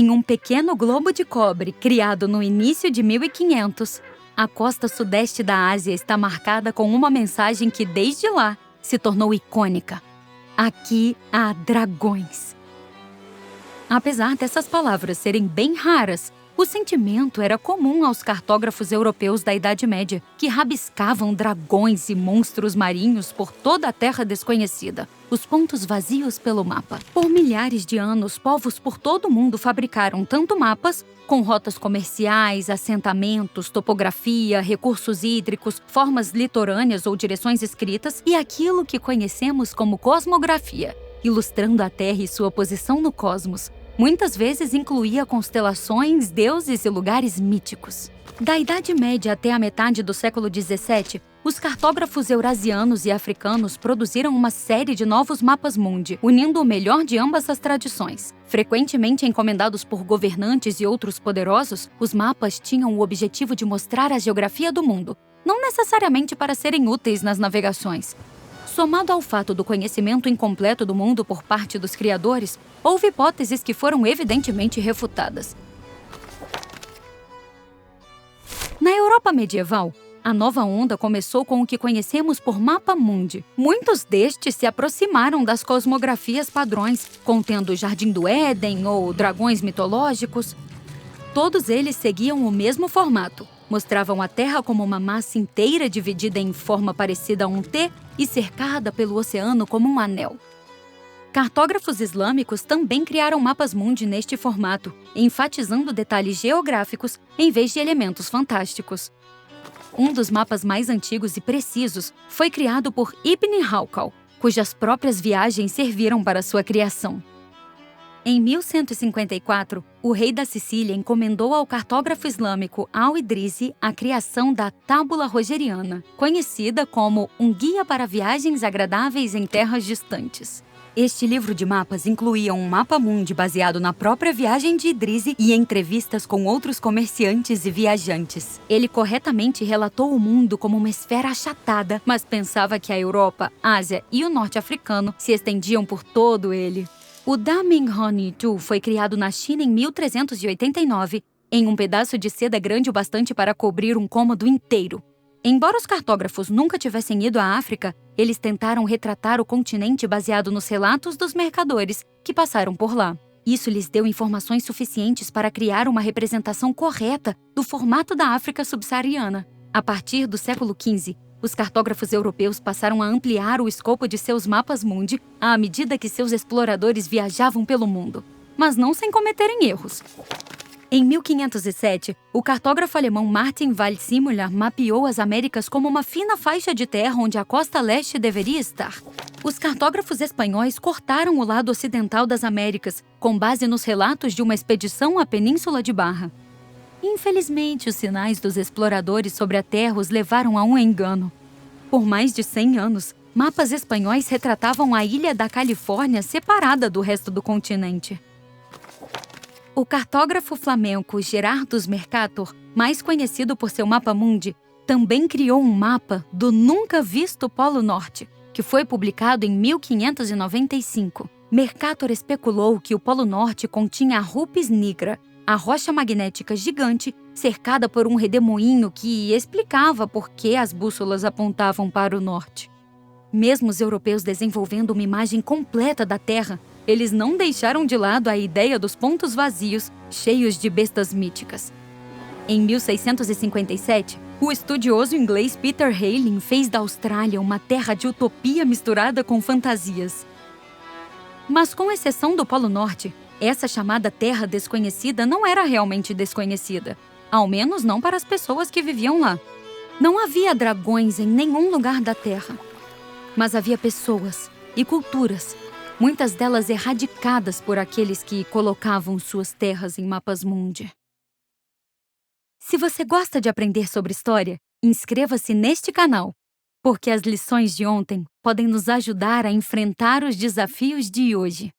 Em um pequeno globo de cobre criado no início de 1500, a costa sudeste da Ásia está marcada com uma mensagem que, desde lá, se tornou icônica. Aqui há dragões. Apesar dessas palavras serem bem raras, o sentimento era comum aos cartógrafos europeus da Idade Média, que rabiscavam dragões e monstros marinhos por toda a terra desconhecida, os pontos vazios pelo mapa. Por milhares de anos, povos por todo o mundo fabricaram tanto mapas, com rotas comerciais, assentamentos, topografia, recursos hídricos, formas litorâneas ou direções escritas, e aquilo que conhecemos como cosmografia, ilustrando a Terra e sua posição no cosmos. Muitas vezes incluía constelações, deuses e lugares míticos. Da Idade Média até a metade do século XVII, os cartógrafos eurasianos e africanos produziram uma série de novos mapas mundi, unindo o melhor de ambas as tradições. Frequentemente encomendados por governantes e outros poderosos, os mapas tinham o objetivo de mostrar a geografia do mundo, não necessariamente para serem úteis nas navegações. Somado ao fato do conhecimento incompleto do mundo por parte dos criadores, houve hipóteses que foram evidentemente refutadas. Na Europa medieval, a nova onda começou com o que conhecemos por mapa mundi. Muitos destes se aproximaram das cosmografias padrões, contendo o Jardim do Éden ou dragões mitológicos. Todos eles seguiam o mesmo formato. Mostravam a Terra como uma massa inteira dividida em forma parecida a um T e cercada pelo oceano como um anel. Cartógrafos islâmicos também criaram mapas mundi neste formato, enfatizando detalhes geográficos em vez de elementos fantásticos. Um dos mapas mais antigos e precisos foi criado por Ibn Hawqal, cujas próprias viagens serviram para sua criação. Em 1154, o rei da Sicília encomendou ao cartógrafo islâmico Al-Idrisi a criação da Tábula Rogeriana, conhecida como um guia para viagens agradáveis em terras distantes. Este livro de mapas incluía um mapa mundi baseado na própria viagem de Idrisi e entrevistas com outros comerciantes e viajantes. Ele corretamente relatou o mundo como uma esfera achatada, mas pensava que a Europa, Ásia e o norte africano se estendiam por todo ele. O Da Minghoni Tu foi criado na China em 1389, em um pedaço de seda grande o bastante para cobrir um cômodo inteiro. Embora os cartógrafos nunca tivessem ido à África, eles tentaram retratar o continente baseado nos relatos dos mercadores que passaram por lá. Isso lhes deu informações suficientes para criar uma representação correta do formato da África subsaariana. A partir do século XV, os cartógrafos europeus passaram a ampliar o escopo de seus mapas mundi à medida que seus exploradores viajavam pelo mundo, mas não sem cometerem erros. Em 1507, o cartógrafo alemão Martin Waldseemüller mapeou as Américas como uma fina faixa de terra onde a costa leste deveria estar. Os cartógrafos espanhóis cortaram o lado ocidental das Américas, com base nos relatos de uma expedição à Península de Barra. Infelizmente, os sinais dos exploradores sobre a Terra os levaram a um engano. Por mais de 100 anos, mapas espanhóis retratavam a ilha da Califórnia separada do resto do continente. O cartógrafo flamenco Gerardus Mercator, mais conhecido por seu mapa mundi, também criou um mapa do nunca visto Polo Norte, que foi publicado em 1595. Mercator especulou que o Polo Norte continha a Rupes nigra, a rocha magnética gigante cercada por um redemoinho que explicava por que as bússolas apontavam para o norte. Mesmo os europeus desenvolvendo uma imagem completa da Terra, eles não deixaram de lado a ideia dos pontos vazios, cheios de bestas míticas. Em 1657, o estudioso inglês Peter Heyling fez da Austrália uma terra de utopia misturada com fantasias. Mas com exceção do Polo Norte, essa chamada Terra Desconhecida não era realmente desconhecida, ao menos não para as pessoas que viviam lá. Não havia dragões em nenhum lugar da Terra, mas havia pessoas e culturas, muitas delas erradicadas por aqueles que colocavam suas terras em mapas mundi. Se você gosta de aprender sobre história, inscreva-se neste canal, porque as lições de ontem podem nos ajudar a enfrentar os desafios de hoje.